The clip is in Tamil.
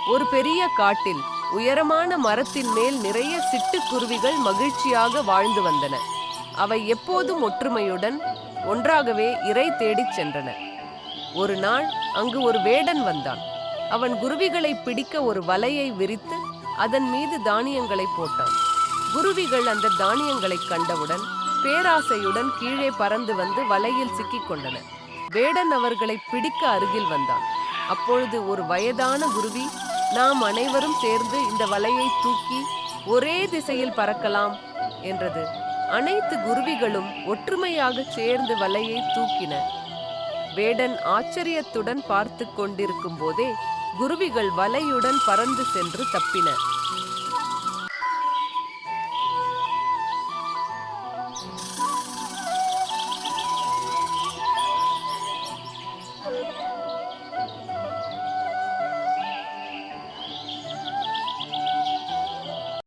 ஒரு பெரிய காட்டில் உயரமான மரத்தின் மேல் நிறைய சிட்டுக்குருவிகள் மகிழ்ச்சியாக வாழ்ந்து வந்தன. அவை எப்போதும் ஒற்றுமையுடன் ஒன்றாகவே இரை தேடிச் சென்றன. ஒரு நாள் அங்கு ஒரு வேடன் வந்தான். அவன் குருவிகளை பிடிக்க ஒரு வலையை விரித்து அதன் மீது தானியங்களை போட்டான். குருவிகள் அந்த தானியங்களை கண்டவுடன் பேராசையுடன் கீழே பறந்து வந்து வலையில் சிக்கிக் கொண்டன. வேடன் அவர்களை பிடிக்க அருகில் வந்தான். அப்பொழுது ஒரு வயதான குருவி, நாம் அனைவரும் சேர்ந்து இந்த வலையை தூக்கி ஒரே திசையில் பறக்கலாம் என்றது. அனைத்து குருவிகளும் ஒற்றுமையாக சேர்ந்து வலையை தூக்கின. வேடன் ஆச்சரியத்துடன் பார்த்து கொண்டிருக்கும் போதே குருவிகள் வலையுடன் பறந்து சென்று தப்பின.